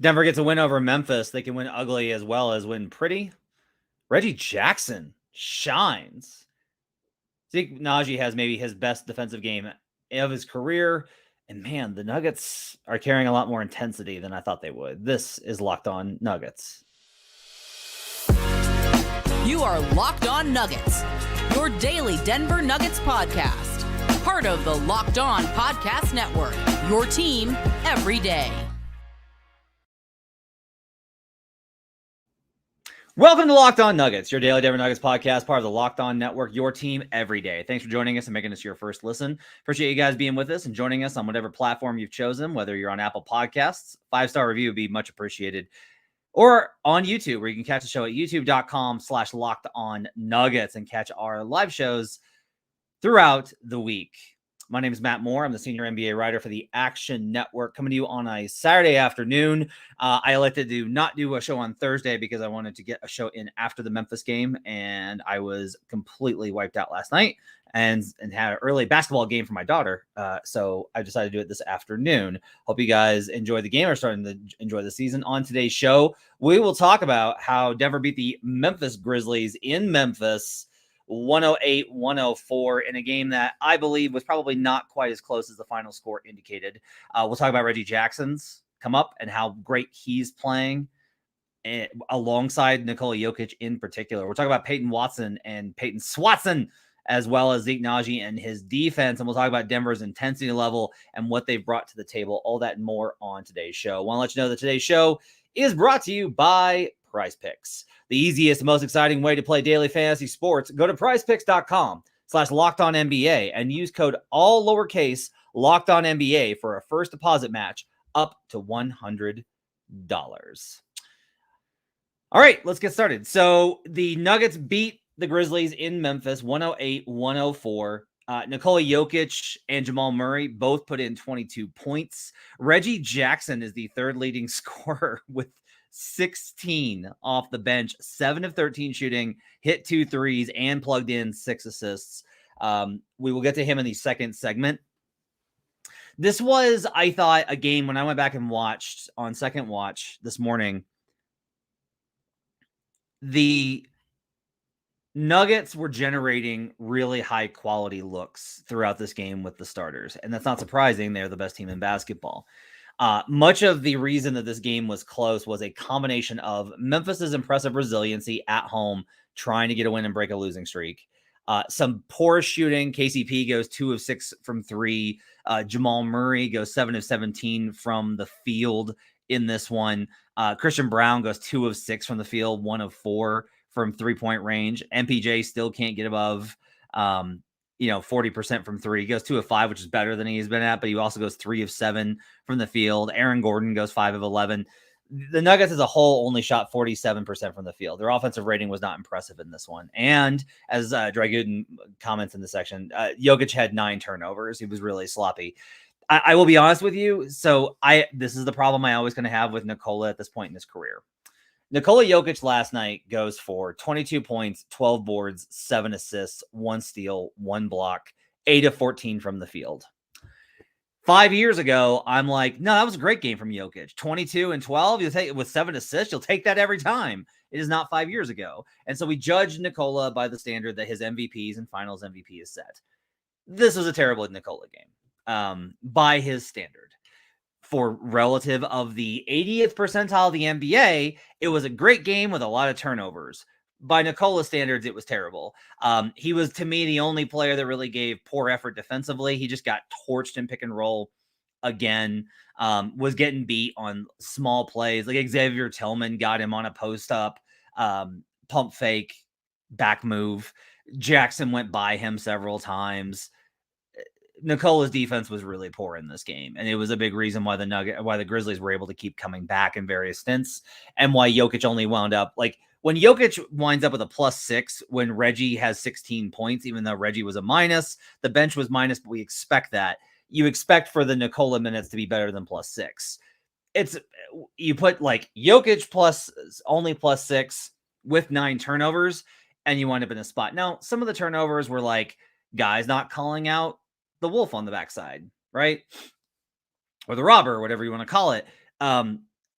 Denver gets a win over Memphis. They can win ugly as well as win pretty. Reggie Jackson shines. Zeke Najee has maybe his best defensive game of his career. And man, the Nuggets are carrying a lot more intensity than I thought they would. This is Locked On Nuggets. You are Locked On Nuggets, your daily Denver Nuggets podcast. Part of the Locked On Podcast Network, your team every day. Welcome to Locked On Nuggets, your daily Denver Nuggets podcast, part of the Locked On Network, your team every day. Thanks for joining us and making this your first listen. Appreciate you guys being with us and joining us on whatever platform you've chosen, whether you're on Apple Podcasts, 5-star review would be much appreciated, or on YouTube, where you can catch the show at youtube.com/LockedOnNuggets and catch our live shows throughout the week. My name is Matt Moore. I'm the senior NBA writer for the Action Network, coming to you on a Saturday afternoon. I elected to not do a show on Thursday because I wanted to get a show in after the Memphis game, and I was completely wiped out last night and had an early basketball game for my daughter. So I decided to do it this afternoon. Hope you guys enjoy the game or starting to enjoy the season. On today's show, we will talk about how Denver beat the Memphis Grizzlies in Memphis 108-104 in a game that I believe was probably not quite as close as the final score indicated. We'll talk about Reggie Jackson's come up and how great he's playing alongside Nikola Jokic in particular. We'll talk about Peyton Watson and Peyton Swatson, as well as Zeke Najee and his defense. And we'll talk about Denver's intensity level and what they've brought to the table. All that and more on today's show. I want to let you know that today's show is brought to you by PrizePicks. The easiest, most exciting way to play daily fantasy sports. Go to PrizePicks.com/LockedOnNBA and use code all lowercase LockedOnNBA for a first deposit match up to $100. All right, let's get started. So the Nuggets beat the Grizzlies in Memphis 108-104. Nikola Jokic and Jamal Murray both put in 22 points. Reggie Jackson is the third leading scorer with 16 off the bench, 7 of 13 shooting, hit 2 threes, and plugged in 6 assists. We will get to him in the second segment. This was, I thought, a game when I went back and watched on second watch this morning. The Nuggets were generating really high quality looks throughout this game with the starters, and that's not surprising. They're the best team in basketball. Much of the reason that this game was close was a combination of Memphis's impressive resiliency at home, trying to get a win and break a losing streak. Some poor shooting. KCP goes 2 of 6 from 3. Jamal Murray goes 7 of 17 from the field in this one. Christian Brown goes 2 of 6 from the field, 1 of 4 from 3-point range. MPJ still can't get above 40% from 3. He goes 2 of 5, which is better than he's been at, but he also goes 3 of 7 from the field. Aaron Gordon goes 5 of 11. The Nuggets as a whole only shot 47% from the field. Their offensive rating was not impressive in this one. And as Dragutin comments in the section, Jokic had 9 turnovers. He was really sloppy. I will be honest with you. So this is the problem I always going to have with Nikola at this point in his career. Nikola Jokic last night goes for 22 points, 12 boards, 7 assists, 1 steal, 1 block, 8 of 14 from the field. 5 years ago, I'm like, no, that was a great game from Jokic. 22 and 12, you'll take it with 7 assists. You'll take that every time. It is not 5 years ago. And so we judged Nikola by the standard that his MVPs and finals MVP is set. This was a terrible Nikola game by his standard. For relative of the 80th percentile of the NBA, it was a great game with a lot of turnovers. By Nikola standards, it was terrible. He was, to me, the only player that really gave poor effort defensively. He just got torched in pick and roll again, was getting beat on small plays. Like Xavier Tillman got him on a post-up, pump fake, back move. Jackson went by him several times. Nikola's defense was really poor in this game, and it was a big reason why the Grizzlies were able to keep coming back in various stints, and why Jokic only wound up like when Jokic winds up with a +6 when Reggie has 16 points, even though Reggie was a minus, the bench was minus, but we expect that. You expect for the Nikola minutes to be better than +6. You put like Jokic only +6 with 9 turnovers, and you wind up in a spot. Now, some of the turnovers were like guys not calling out the wolf on the backside, right? Or the robber, whatever you want to call it.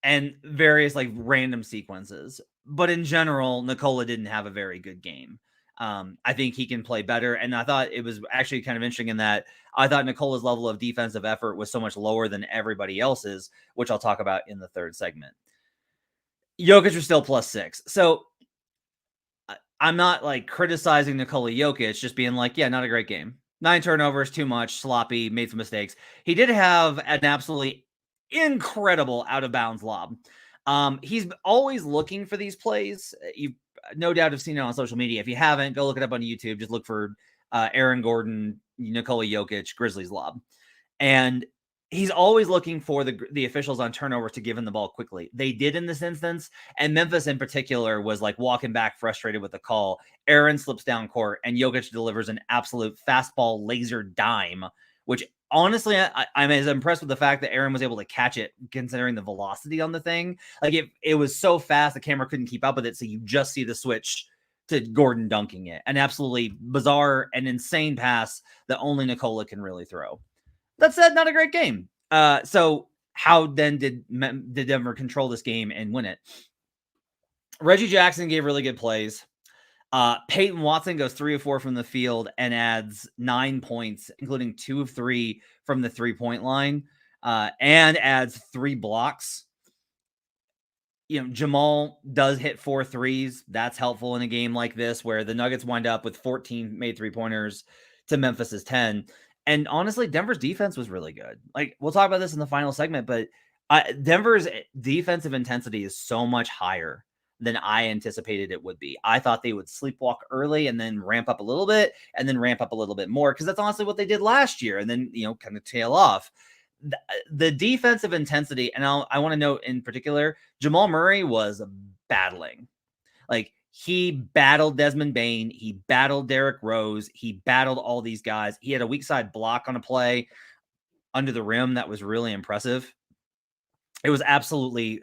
and various like random sequences. But in general, Nikola didn't have a very good game. I think he can play better. And I thought it was actually kind of interesting in that I thought Nikola's level of defensive effort was so much lower than everybody else's, which I'll talk about in the third segment. Jokic was still +6. So I'm not like criticizing Nikola Jokic, just being like, yeah, not a great game. 9 turnovers, too much, sloppy, made some mistakes. He did have an absolutely incredible out of bounds lob. He's always looking for these plays. You no doubt have seen it on social media. If you haven't, go look it up on YouTube. Just look for Aaron Gordon, Nikola Jokic, Grizzlies lob. And he's always looking for the officials on turnovers to give him the ball quickly. They did in this instance, and Memphis in particular was like walking back frustrated with the call. Aaron slips down court, and Jokic delivers an absolute fastball laser dime, which honestly, I'm as impressed with the fact that Aaron was able to catch it, considering the velocity on the thing. Like it was so fast, the camera couldn't keep up with it, so you just see the switch to Gordon dunking it. An absolutely bizarre and insane pass that only Nikola can really throw. That said, not a great game. So how then did Denver control this game and win it? Reggie Jackson gave really good plays. Peyton Watson goes 3 of 4 from the field and adds 9 points, including 2 of 3 from the 3-point line, and adds 3 blocks. Jamal does hit 4 threes. That's helpful in a game like this where the Nuggets wind up with 14 made 3-pointers to Memphis's 10. And honestly, Denver's defense was really good. Like, we'll talk about this in the final segment, but Denver's defensive intensity is so much higher than I anticipated it would be. I thought they would sleepwalk early and then ramp up a little bit and then ramp up a little bit more, because that's honestly what they did last year, and then, kind of tail off. The defensive intensity, and I want to note in particular, Jamal Murray was battling. Like, he battled Desmond Bane. He battled Derrick Rose. He battled all these guys. He had a weak side block on a play under the rim that was really impressive. It was absolutely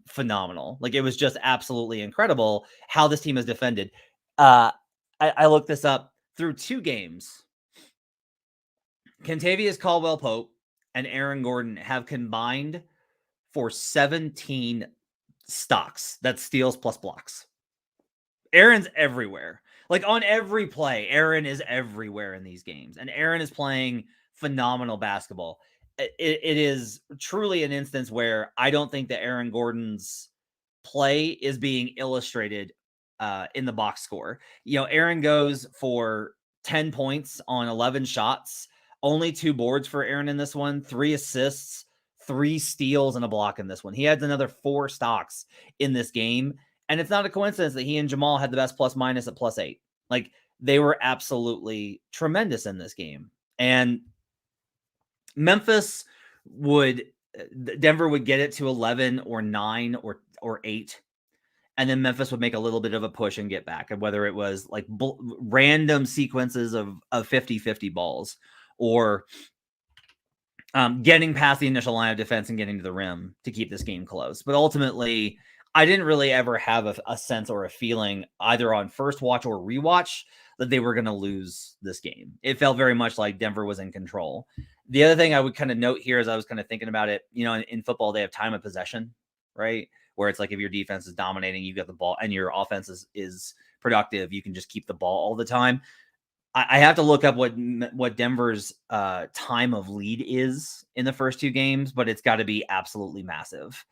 phenomenal. Like, it was just absolutely incredible how this team has defended. I looked this up. Through 2 games, Kentavious Caldwell-Pope and Aaron Gordon have combined for 17 stocks. That's steals plus blocks. Aaron's everywhere. Like, on every play, Aaron is everywhere in these games. And Aaron is playing phenomenal basketball. It is truly an instance where I don't think that Aaron Gordon's play is being illustrated in the box score. Aaron goes for 10 points on 11 shots. Only 2 boards for Aaron in this one. 3 assists, 3 steals, and a block in this one. He adds another 4 stocks in this game. And it's not a coincidence that he and Jamal had the best plus minus at +8. Like, they were absolutely tremendous in this game. And Denver would get it to 11 or 9 or 8. And then Memphis would make a little bit of a push and get back. And whether it was like random sequences of 50-50 balls, or getting past the initial line of defense and getting to the rim to keep this game close. But ultimately, I didn't really ever have a sense or a feeling either on first watch or rewatch that they were going to lose this game. It felt very much like Denver was in control. The other thing I would kind of note here, as I was kind of thinking about it, in football, they have time of possession, right? Where it's like, if your defense is dominating, you got the ball, and your offense is productive, you can just keep the ball all the time. I have to look up what Denver's time of lead is in the first 2 games, but it's got to be absolutely massive.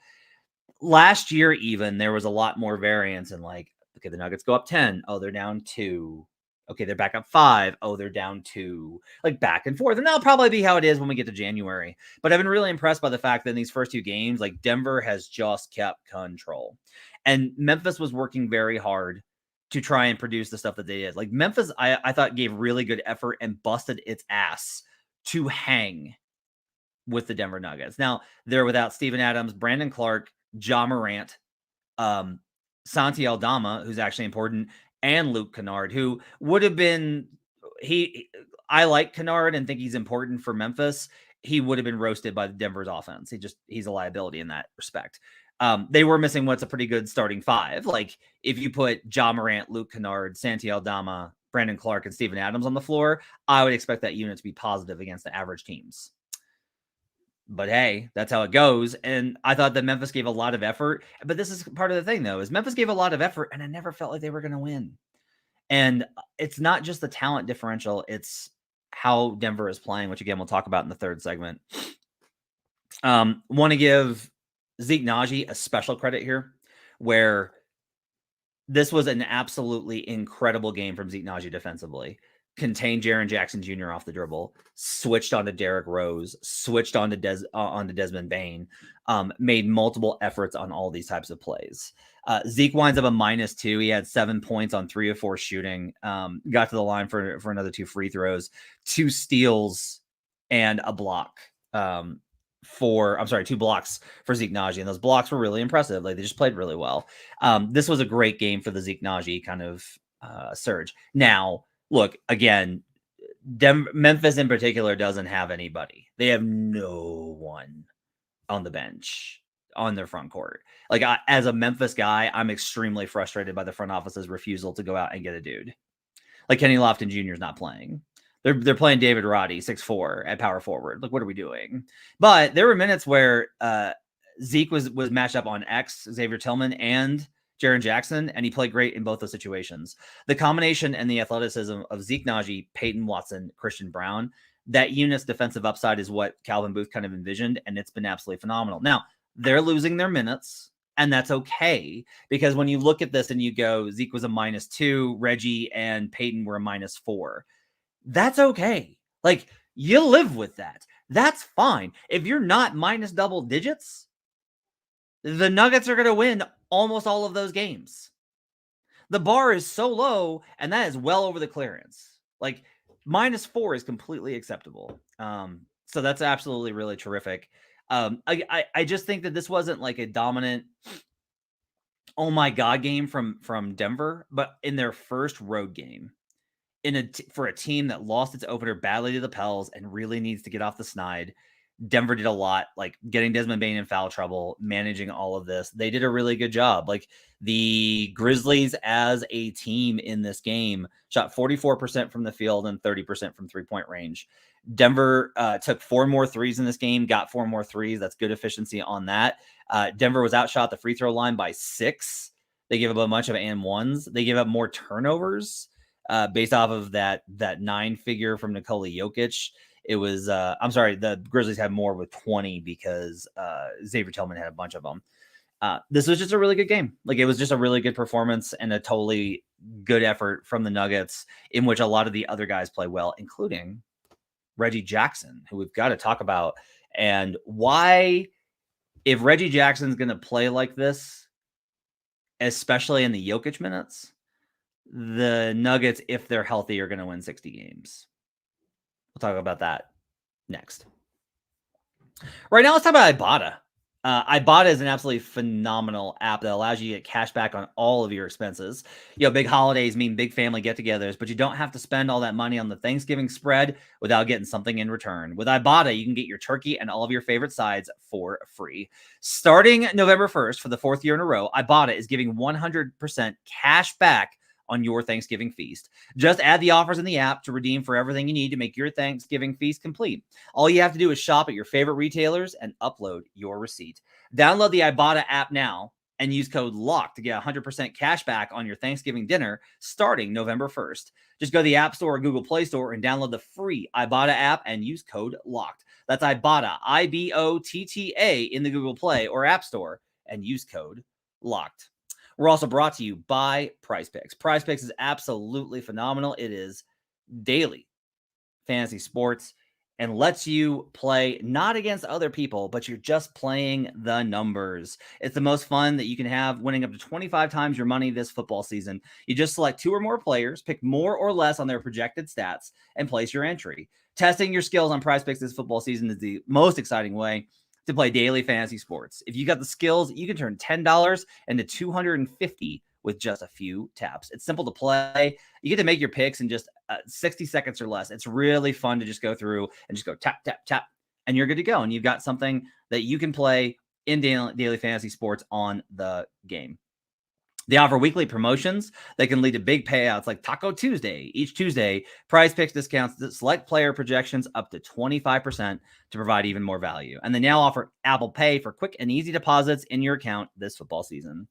Last year, even, there was a lot more variance in, like, okay, the Nuggets go up 10. Oh, they're down 2. Okay, they're back up 5. Oh, they're down 2. Like, back and forth. And that'll probably be how it is when we get to January. But I've been really impressed by the fact that in these first 2 games, like, Denver has just kept control. And Memphis was working very hard to try and produce the stuff that they did. Like, Memphis, I thought, gave really good effort and busted its ass to hang with the Denver Nuggets. Now, they're without Steven Adams, Brandon Clark, Ja Morant, Santi Aldama, who's actually important, and Luke Kennard, who would have been I like Kennard and think he's important for Memphis. He would have been roasted by Denver's offense. He's a liability in that respect. They were missing what's a pretty good starting 5. Like, if you put Ja Morant, Luke Kennard, Santi Aldama, Brandon Clark, and Steven Adams on the floor, I would expect that unit to be positive against the average teams. But hey, that's how it goes. And I thought that Memphis gave a lot of effort. But this is part of the thing, though, is Memphis gave a lot of effort, and I never felt like they were going to win. And it's not just the talent differential, it's how Denver is playing, which again, we'll talk about in the third segment. Want to give Zeke Naji a special credit here, where this was an absolutely incredible game from Zeke Naji defensively. Contained Jaren Jackson Jr. off the dribble, switched onto Derrick Rose, switched onto Desmond Bane, made multiple efforts on all these types of plays. Zeke winds up a -2. He had 7 points on 3 of 4 shooting, got to the line for another 2 free throws, 2 steals, and a block. 2 blocks for Zeke Naji. And those blocks were really impressive. Like, they just played really well. This was a great game for the Zeke Naji kind of surge. Now, look, again, Memphis in particular doesn't have anybody. They have no one on the bench on their front court. Like, as a Memphis guy, I'm extremely frustrated by the front office's refusal to go out and get a dude. Like, Kenny Lofton Jr. is not playing. They're playing David Roddy, 6'4", at power forward. Like, what are we doing? But there were minutes where Zeke was matched up on X, Xavier Tillman, and Jaren Jackson, and he played great in both those situations. The combination and the athleticism of Zeke Naji, Peyton Watson, Christian Brown, that unit's defensive upside is what Calvin Booth kind of envisioned, and it's been absolutely phenomenal. Now, they're losing their minutes, and that's okay, because when you look at this and you go, Zeke was a -2, Reggie and Peyton were a -4. That's okay. Like, you live with that. That's fine. If you're not minus double digits, the Nuggets are going to win almost all of those games. The bar is so low, and that is well over the clearance. Like, -4 is completely acceptable. So that's absolutely really terrific. I just think that this wasn't like a dominant, oh my God game from Denver, but in their first road game, for a team that lost its opener badly to the Pels and really needs to get off the snide, Denver did a lot, like getting Desmond Bane in foul trouble, managing all of this. They did a really good job. Like, the Grizzlies as a team in this game shot 44% from the field and 30% from 3-point range. Denver took 4 more threes in this game, got 4 more threes. That's good efficiency on that. Denver was outshot the free throw line by 6. They gave up a bunch of and ones. They gave up more turnovers based off of that 9 figure from Nikola Jokic. It was, the Grizzlies had more with 20 because Xavier Tillman had a bunch of them. This was just a really good game. Like, it was just a really good performance and a totally good effort from the Nuggets, in which a lot of the other guys play well, including Reggie Jackson, who we've got to talk about. And why, if Reggie Jackson's going to play like this, especially in the Jokic minutes, the Nuggets, if they're healthy, are going to win 60 games. We'll talk about that next. Right now, let's talk about Ibotta. Ibotta is an absolutely phenomenal app that allows you to get cash back on all of your expenses. Big holidays mean big family get-togethers, but you don't have to spend all that money on the Thanksgiving spread without getting something in return. With Ibotta, you can get your turkey and all of your favorite sides for free. Starting November 1st for the 4th year in a row, Ibotta is giving 100% cash back on your Thanksgiving feast. Just add the offers in the app to redeem for everything you need to make your Thanksgiving feast complete. All you have to do is shop at your favorite retailers and upload your receipt. Download the Ibotta app now and use code LOCK to get 100% cash back on your Thanksgiving dinner starting November 1st. Just go to the App Store or Google Play Store and download the free Ibotta app and use code LOCKED. That's Ibotta, IBOTTA, in the Google Play or App Store, and use code LOCKED. We're also brought to you by PrizePicks. PrizePicks is absolutely phenomenal. It is daily fantasy sports and lets you play not against other people, but you're just playing the numbers. It's the most fun that you can have, winning up to 25 times your money this football season. You just select 2 or more players, pick more or less on their projected stats, and place your entry. Testing your skills on PrizePicks this football season is the most exciting way to play daily fantasy sports. If you got the skills, you can turn $10 into $250 with just a few taps. It's simple to play. You get to make your picks in just 60 seconds or less. It's really fun to just go through and just go tap, tap, tap, and you're good to go. And you've got something that you can play in daily fantasy sports on the game. They offer weekly promotions that can lead to big payouts like Taco Tuesday. Each Tuesday, PrizePicks discounts that select player projections up to 25% to provide even more value. And they now offer Apple Pay for quick and easy deposits in your account this football season.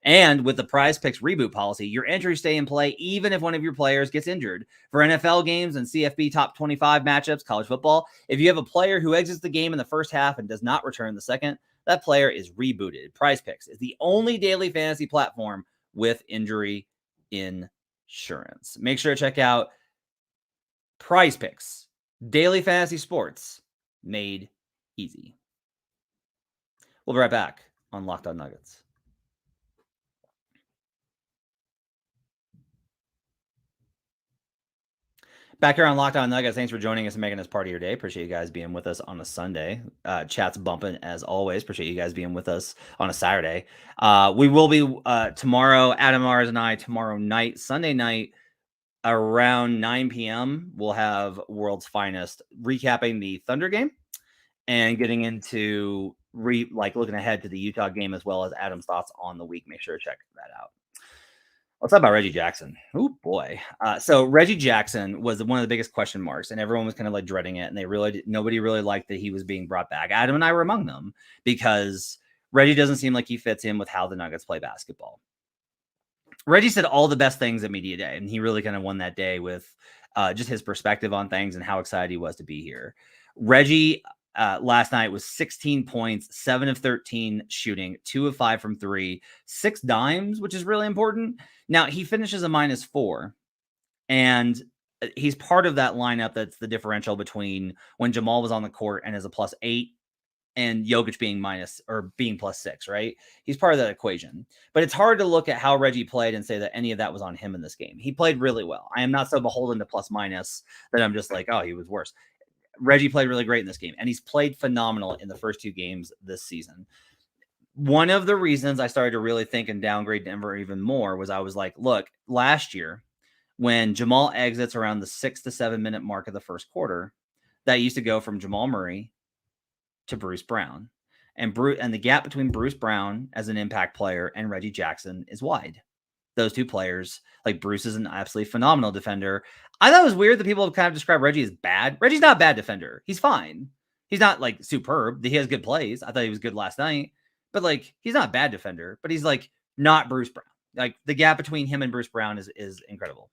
And with the PrizePicks reboot policy, your entries stay in play even if one of your players gets injured. For NFL games and CFB top 25 matchups, college football, if you have a player who exits the game in the first half and does not return in the second, that player is rebooted. PrizePicks is the only daily fantasy platform with injury insurance. Make sure to check out PrizePicks, daily fantasy sports made easy. We'll be right back on Locked On Nuggets. Back here on Locked On Nuggets, thanks for joining us and making this part of your day. Appreciate you guys being with us on a Sunday. Chat's bumping as always. Appreciate you guys being with us on a Saturday. We will be tomorrow, Adam Mars and I, tomorrow night, Sunday night, around 9 p.m. We'll have World's Finest recapping the Thunder game and getting into looking ahead to the Utah game as well as Adam's thoughts on the week. Make sure to check that out. Let's talk about Reggie Jackson. Oh boy. So Reggie Jackson was one of the biggest question marks and everyone was kind of like dreading it. And nobody really liked that he was being brought back. Adam and I were among them because Reggie doesn't seem like he fits in with how the Nuggets play basketball. Reggie said all the best things at media day. And he really kind of won that day with just his perspective on things and how excited he was to be here. Reggie last night was 16 points, 7 of 13 shooting, 2 of 5 from 3, 6 dimes, which is really important. Now, he finishes a -4, and he's part of that lineup that's the differential between when Jamal was on the court and is a +8 and Jokic being being +6, right? He's part of that equation. But it's hard to look at how Reggie played and say that any of that was on him in this game. He played really well. I am not so beholden to plus-minus that I'm just like, oh, he was worse. Reggie played really great in this game, and he's played phenomenal in the first 2 games this season. One of the reasons I started to really think and downgrade Denver even more was I was like, look, last year when Jamal exits around the 6 to 7 minute mark of the first quarter, that used to go from Jamal Murray to Bruce Brown. And the gap between Bruce Brown as an impact player and Reggie Jackson is wide. Those two players, like Bruce is an absolutely phenomenal defender. I thought it was weird that people have kind of described Reggie as bad. Reggie's not a bad defender. He's fine. He's not like superb. He has good plays. I thought he was good last night. But like, he's not a bad defender, but he's like not Bruce Brown. Like the gap between him and Bruce Brown is incredible.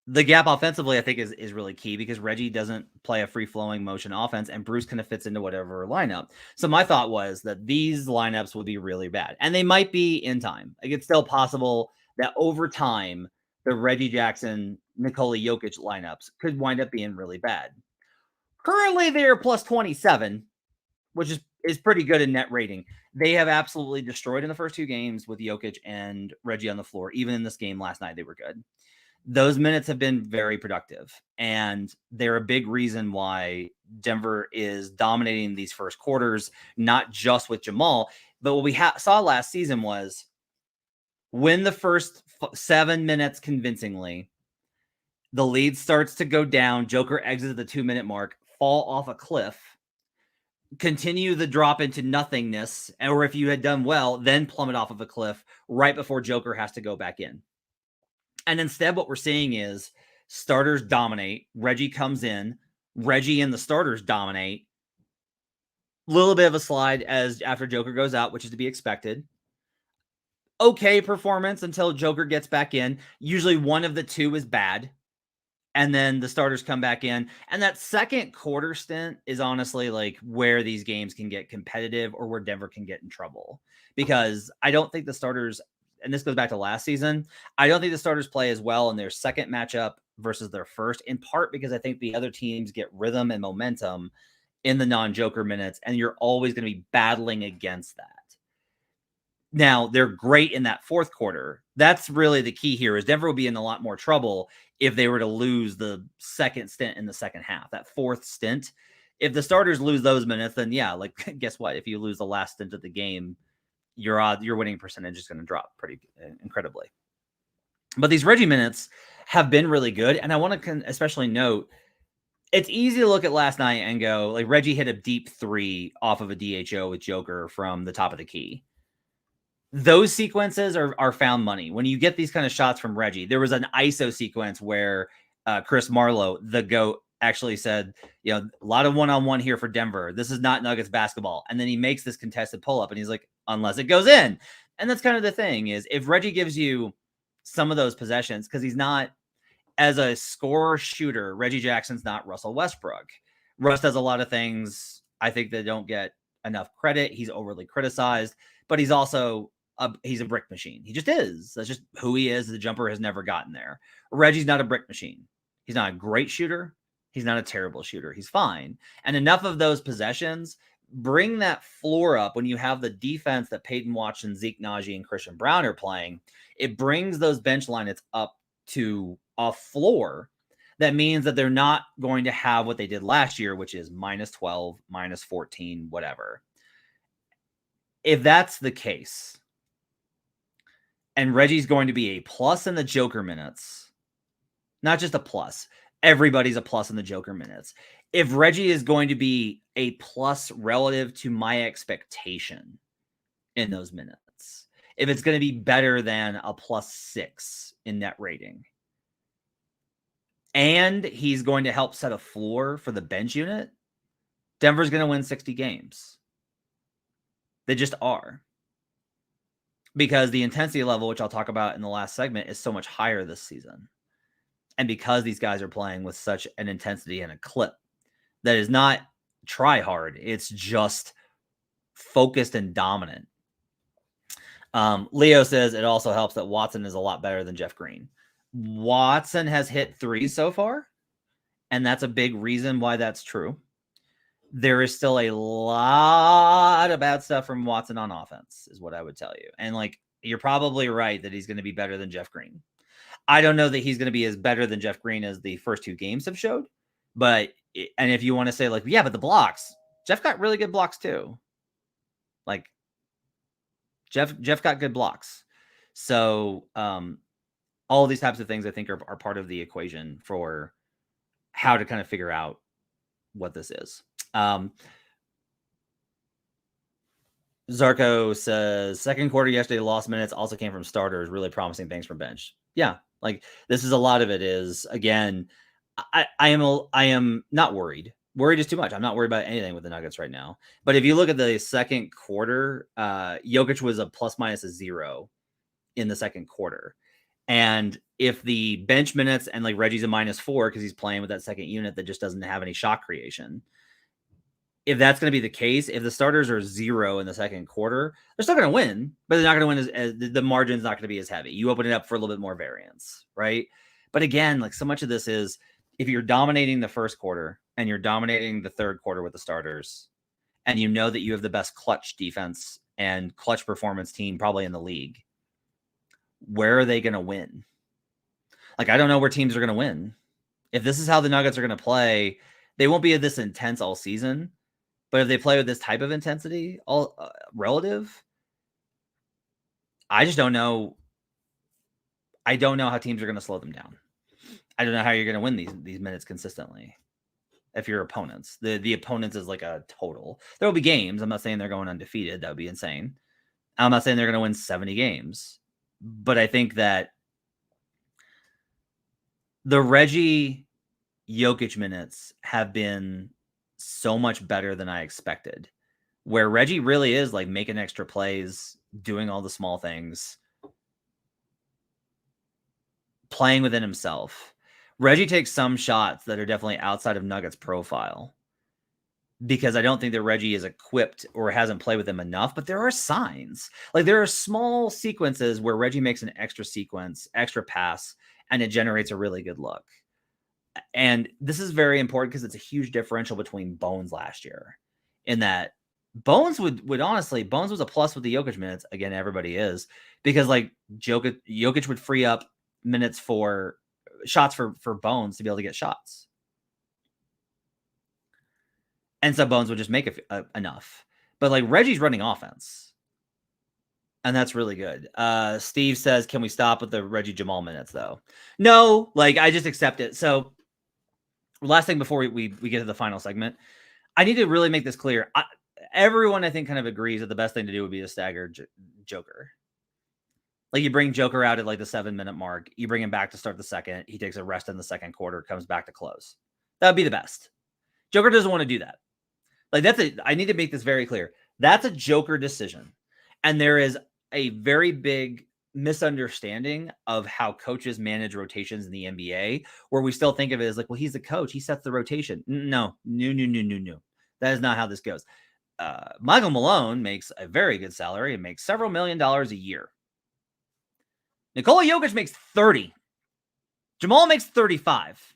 The gap offensively, I think, is really key because Reggie doesn't play a free-flowing motion offense, and Bruce kind of fits into whatever lineup. So my thought was that these lineups would be really bad, and they might be in time. Like it's still possible that over time, the Reggie Jackson, Nikola Jokic lineups could wind up being really bad. Currently, they're +27, which is pretty good in net rating. They have absolutely destroyed in the first 2 games with Jokic and Reggie on the floor. Even in this game last night, they were good. Those minutes have been very productive, and they're a big reason why Denver is dominating these first quarters, not just with Jamal, but what we saw last season was when the first 7 minutes convincingly, the lead starts to go down, Joker exits the 2-minute mark, fall off a cliff, continue the drop into nothingness, or if you had done well, then plummet off of a cliff right before Joker has to go back in. And instead, what we're seeing is starters dominate. Reggie comes in. Reggie and the starters dominate. Little bit of a slide after Joker goes out, which is to be expected. Okay performance until Joker gets back in. Usually one of the two is bad. And then the starters come back in. And that second quarter stint is honestly like where these games can get competitive or where Denver can get in trouble. Because I don't think the starters... and this goes back to last season, I don't think the starters play as well in their second matchup versus their first, in part because I think the other teams get rhythm and momentum in the non-Joker minutes, and you're always going to be battling against that. Now, they're great in that fourth quarter. That's really the key here, is Denver will be in a lot more trouble if they were to lose the second stint in the second half, that fourth stint. If the starters lose those minutes, then yeah, like guess what? If you lose the last stint of the game, your winning percentage is going to drop pretty incredibly. But these Reggie minutes have been really good. And I want to especially note, it's easy to look at last night and go, like, Reggie hit a deep 3 off of a DHO with Joker from the top of the key. those sequences are found money. When you get these kind of shots from Reggie, there was an ISO sequence where Chris Marlowe, the GOAT, actually said, a lot of one-on-one here for Denver. This is not Nuggets basketball. And then he makes this contested pull-up, and he's like, unless it goes in. And that's kind of the thing is if Reggie gives you some of those possessions, because he's not, as a scorer shooter, Reggie Jackson's not Russell Westbrook. Russ does a lot of things I think that don't get enough credit. He's overly criticized, but he's also he's a brick machine. He just is. That's just who he is. The jumper has never gotten there. Reggie's not a brick machine. He's not a great shooter. He's not a terrible shooter. He's fine. And enough of those possessions bring that floor up when you have the defense that Peyton Watson, Zeke Naji, and Christian Brown are playing. It brings those bench lineups up to a floor that means that they're not going to have what they did last year, which is -12, -14, whatever. If that's the case, and Reggie's going to be a plus in the Joker minutes, not just a plus, everybody's a plus in the Joker minutes. If Reggie is going to be a plus relative to my expectation in those minutes, if it's going to be better than a +6 in net rating, and he's going to help set a floor for the bench unit, Denver's going to win 60 games. They just are. Because the intensity level, which I'll talk about in the last segment, is so much higher this season. And because these guys are playing with such an intensity and a clip that is not try hard, it's just focused and dominant. Leo says it also helps that Watson is a lot better than Jeff Green. Watson has hit 3 so far, and that's a big reason why that's true. There is still a lot of bad stuff from Watson on offense, is what I would tell you. And you're probably right that he's going to be better than Jeff Green. I don't know that he's going to be as better than Jeff Green as the first 2 games have showed. And if you want to say but the blocks, Jeff got really good blocks too. Jeff got good blocks. So all of these types of things I think are part of the equation for how to kind of figure out what this is. Zarko says second quarter yesterday lost minutes also came from starters, really promising things from bench. Yeah, this is a lot of it is, again, I am not worried. Worried is too much. I'm not worried about anything with the Nuggets right now. But if you look at the second quarter, Jokic was a ±0 in the second quarter. And if the bench minutes and Reggie's a -4 because he's playing with that second unit that just doesn't have any shot creation. If that's going to be the case, if the starters are 0 in the second quarter, they're still going to win, but they're not going to win as the margin's not going to be as heavy. You open it up for a little bit more variance, right? But again, so much of this is if you're dominating the first quarter and you're dominating the third quarter with the starters, and you know that you have the best clutch defense and clutch performance team probably in the league, where are they going to win? I don't know where teams are going to win. If this is how the Nuggets are going to play, they won't be this intense all season. But if they play with this type of intensity, all relative, I just don't know. I don't know how teams are going to slow them down. I don't know how you're going to win these minutes consistently. If your opponents, the opponents is a total. There will be games. I'm not saying they're going undefeated. That would be insane. I'm not saying they're going to win 70 games. But I think that the Reggie Jokic minutes have been so much better than I expected, where Reggie really is making extra plays, doing all the small things, playing within himself. Reggie takes some shots that are definitely outside of Nuggets profile because I don't think that Reggie is equipped or hasn't played with them enough, but there are signs. There are small sequences where Reggie makes an extra sequence, extra pass, and it generates a really good look. And this is very important because it's a huge differential between Bones last year in that Bones would honestly, Bones was a plus with the Jokic minutes. Again, everybody is because Jokic would free up minutes for shots for Bones to be able to get shots. And so Bones would just make enough. But Reggie's running offense. And that's really good. Steve says, can we stop with the Reggie Jamal minutes though? No, I just accept it. So last thing before we get to the final segment, I need to really make this clear. Everyone I think kind of agrees that the best thing to do would be to stagger Joker. Like you bring Joker out at like the 7-minute mark. You bring him back to start the second. He takes a rest in the second quarter, comes back to close. That would be the best. Joker doesn't want to do that. Like I need to make this very clear. That's a Joker decision. And there is a very big misunderstanding of how coaches manage rotations in the NBA, where we still think of it as like, well, he's the coach. He sets the rotation. No. That is not how this goes. Michael Malone makes a very good salary and makes several $1 million a year. Nikola Jokic makes 30. Jamal makes 35.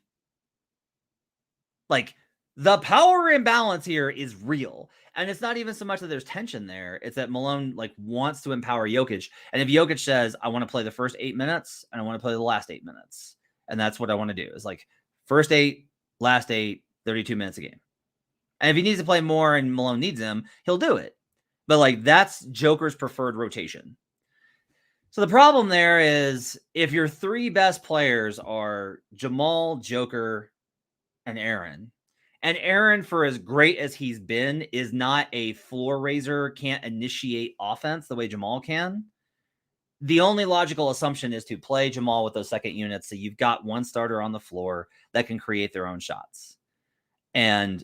Like, the power imbalance here is real. And it's not even so much that there's tension there. It's that Malone like wants to empower Jokic. And if Jokic says, I want to play the first 8 minutes and I want to play the last 8 minutes. And that's what I want to do. Is like first 8, last 8, 32 minutes a game. And if he needs to play more and Malone needs him, he'll do it. But like that's Joker's preferred rotation. So the problem there is if your 3 best players are Jamal, Joker, and Aaron, for as great as he's been, is not a floor raiser, can't initiate offense the way Jamal can. The only logical assumption is to play Jamal with those second units so you've got one starter on the floor that can create their own shots. And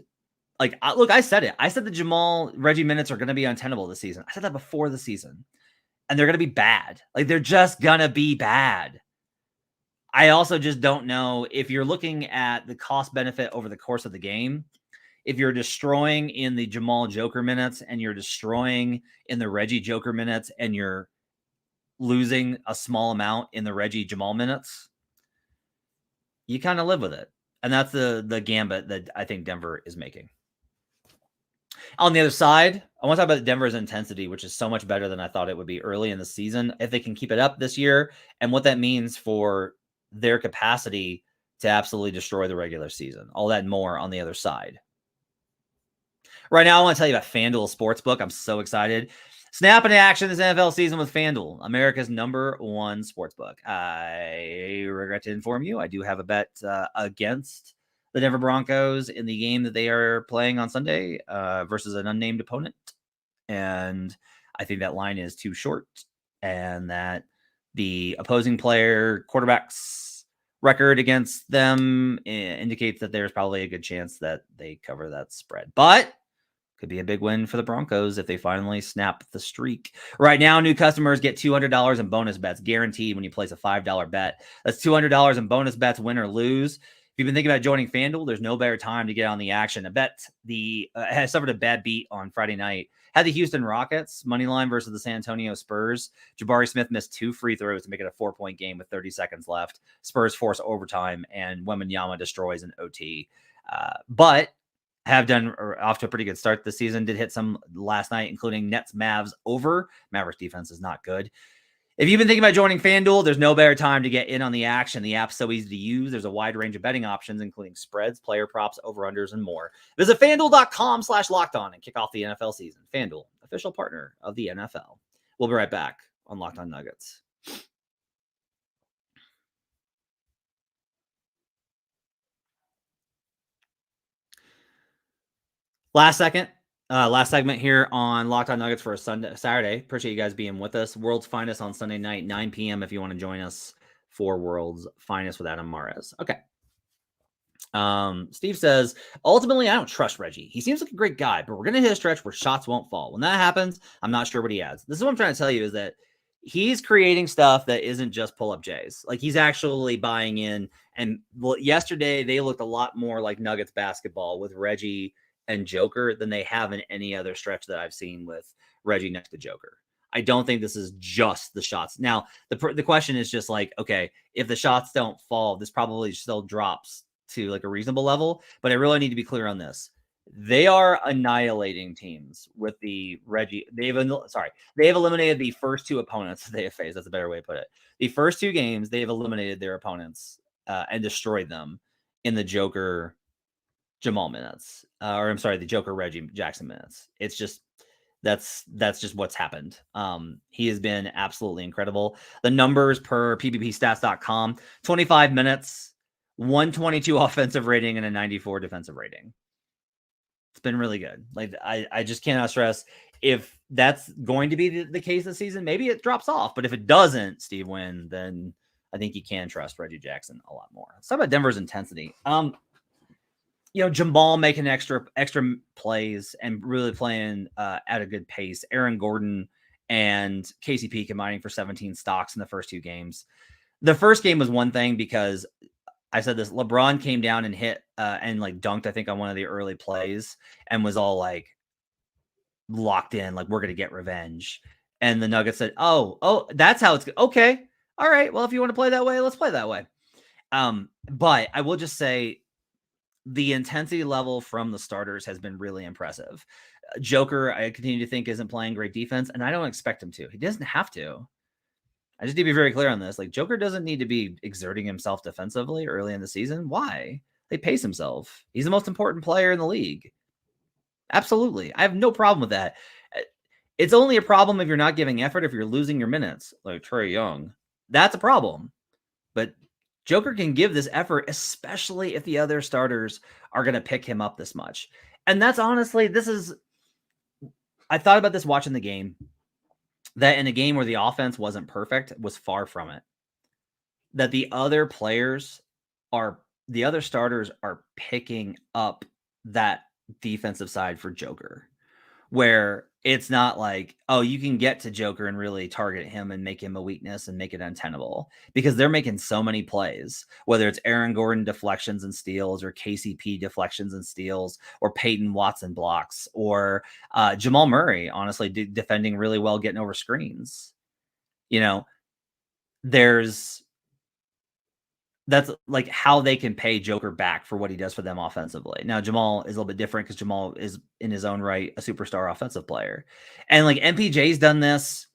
like, look, I said it. I said the Jamal Reggie minutes are going to be untenable this season. I said that before the season. And they're going to be bad. Like, they're just going to be bad. I also just don't know if you're looking at the cost benefit over the course of the game. If you're destroying in the Jamal Joker minutes and you're destroying in the Reggie Joker minutes and you're losing a small amount in the Reggie Jamal minutes, you kind of live with it. And that's the gambit that I think Denver is making. On the other side, I want to talk about Denver's intensity, which is so much better than I thought it would be early in the season. If they can keep it up this year and what that means for their capacity to absolutely destroy the regular season. All that and more on the other side. Right now, I want to tell you about FanDuel Sportsbook. I'm so excited. Snap into action this NFL season with FanDuel, America's #1 sportsbook. I regret to inform you, I do have a bet against the Denver Broncos in the game that they are playing on Sunday versus an unnamed opponent. And I think that line is too short and that the opposing player quarterback's record against them indicates that there's probably a good chance that they cover that spread. But could be a big win for the Broncos if they finally snap the streak. Right now, new customers get $200 in bonus bets guaranteed when you place a $5 bet. That's $200 in bonus bets, win or lose. If you've been thinking about joining FanDuel, there's no better time to get on the action. A bet has suffered a bad beat on Friday night. Had the Houston Rockets money line versus the San Antonio Spurs. Jabari Smith missed 2 free throws to make it a 4-point game with 30 seconds left. Spurs force overtime, and Wembanyama destroys an OT. But have done off to a pretty good start this season. Did hit some last night, including Nets Mavs over. Mavericks defense is not good. If you've been thinking about joining FanDuel, there's no better time to get in on the action. The app's so easy to use. There's a wide range of betting options, including spreads, player props, over-unders, and more. Visit FanDuel.com/LockedOn and kick off the NFL season. FanDuel, official partner of the NFL. We'll be right back on Locked On Nuggets. Last segment here on Locked On Nuggets for a Saturday. Appreciate you guys being with us. World's Finest on Sunday night, 9 p.m. if you want to join us for World's Finest with Adam Mares. Okay. Steve says, ultimately, I don't trust Reggie. He seems like a great guy, but we're going to hit a stretch where shots won't fall. When that happens, I'm not sure what he adds. This is what I'm trying to tell you is that he's creating stuff that isn't just pull-up Jays. Like, he's actually buying in. And yesterday, they looked a lot more like Nuggets basketball with Reggie and Joker than they have in any other stretch that I've seen with Reggie next to Joker. I don't think this is just the shots. Now, the question is just like, okay, if the shots don't fall, this probably still drops to like a reasonable level, but I really need to be clear on this. They are annihilating teams with the Reggie. They've eliminated the first 2 opponents they have faced. That's a better way to put it. The first 2 games, they have eliminated their opponents and destroyed them in the Joker Jamal minutes, the Joker Reggie Jackson minutes. It's just that's just what's happened. He has been absolutely incredible. The numbers per PBPstats.com: 25 minutes, 122 offensive rating, and a 94 defensive rating. It's been really good. Like I just cannot stress, if that's going to be the case this season, maybe it drops off. But if it doesn't, Steve Wynn, then I think you can trust Reggie Jackson a lot more. Let's talk about Denver's intensity. Jamal making extra plays and really playing at a good pace. Aaron Gordon and KCP combining for 17 stocks in the first 2 games. The first game was one thing because I said this, LeBron came down and hit and like dunked, I think, on one of the early plays and was all like locked in, like, we're going to get revenge. And the Nuggets said, oh, that's how it's okay. All right. Well, if you want to play that way, let's play that way. But I will just say the intensity level from the starters has been really impressive. Joker, I continue to think, isn't playing great defense, and I don't expect him to. He doesn't have to. I just need to be very clear on this. Like, Joker doesn't need to be exerting himself defensively early in the season. Why? He pace himself. He's the most important player in the league. Absolutely. I have no problem with that. It's only a problem if you're not giving effort, if you're losing your minutes, like Trae Young. That's a problem. But Joker can give this effort, especially if the other starters are going to pick him up this much. And that's honestly, I thought about this watching the game, that in a game where the offense wasn't perfect, was far from it. That the other starters are picking up that defensive side for Joker, where it's not like, oh, you can get to Joker and really target him and make him a weakness and make it untenable, because they're making so many plays, whether it's Aaron Gordon deflections and steals, or KCP deflections and steals, or Peyton Watson blocks, or Jamal Murray, honestly, defending really well, getting over screens. That's like how they can pay Joker back for what he does for them offensively. Now, Jamal is a little bit different because Jamal is in his own right a superstar offensive player. And like MPJ's done this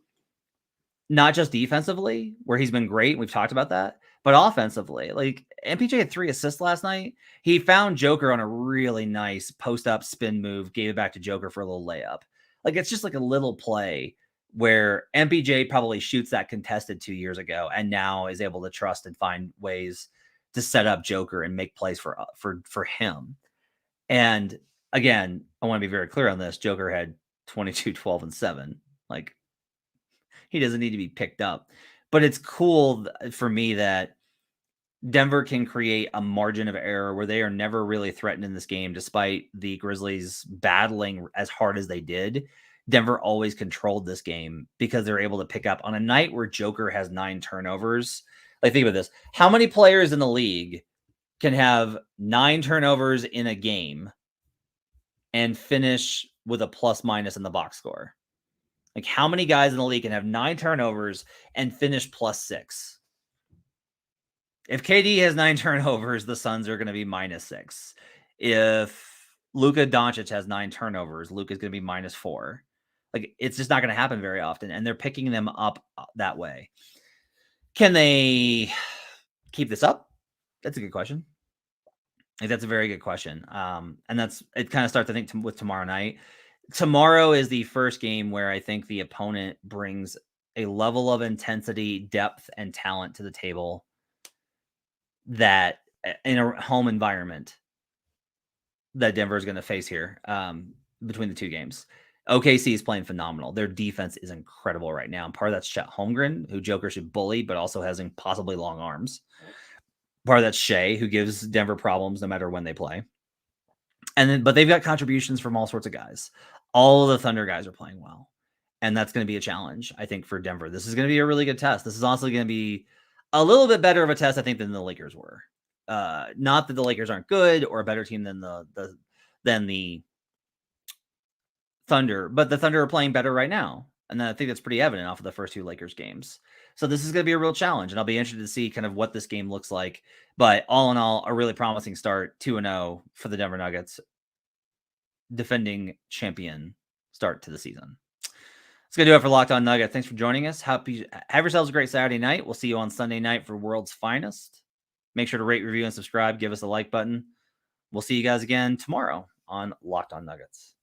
not just defensively, where he's been great, we've talked about that, but offensively. Like MPJ had 3 assists last night. He found Joker on a really nice post-up spin move, gave it back to Joker for a little layup. Like, it's just like a little play where MPJ probably shoots that contested 2 years ago and now is able to trust and find ways to set up Joker and make plays for him. And again, I want to be very clear on this. Joker had 22, 12, and 7. Like, he doesn't need to be picked up. But it's cool for me that Denver can create a margin of error where they are never really threatened in this game, despite the Grizzlies battling as hard as they did. Denver always controlled this game because they're able to pick up on a night where Joker has 9 turnovers. Like, think about this. How many players in the league can have 9 turnovers in a game and finish with a plus-minus in the box score? Like, how many guys in the league can have 9 turnovers and finish +6? If KD has 9 turnovers, the Suns are going to be -6. If Luka Doncic has 9 turnovers, Luka's going to be -4. Like, it's just not going to happen very often, and they're picking them up that way. Can they keep this up? That's a good question. Like, that's a very good question. And it kind of starts, I think, with tomorrow night. Tomorrow is the first game where I think the opponent brings a level of intensity, depth, and talent to the table that in a home environment that Denver is going to face here between the 2 games. OKC is playing phenomenal. Their defense is incredible right now. And part of that's Chet Holmgren, who Joker should bully, but also has impossibly long arms. Part of that's Shea, who gives Denver problems no matter when they play. But they've got contributions from all sorts of guys. All of the Thunder guys are playing well. And that's going to be a challenge, I think, for Denver. This is going to be a really good test. This is also going to be a little bit better of a test, I think, than the Lakers were. Not that the Lakers aren't good or a better team than the Thunder, but the Thunder are playing better right now. And I think that's pretty evident off of the first 2 Lakers games. So this is going to be a real challenge, and I'll be interested to see kind of what this game looks like. But all in all, a really promising start, 2-0 for the Denver Nuggets, defending champion start to the season. That's going to do it for Locked On Nuggets. Thanks for joining us. Have yourselves a great Saturday night. We'll see you on Sunday night for World's Finest. Make sure to rate, review, and subscribe. Give us a like button. We'll see you guys again tomorrow on Locked On Nuggets.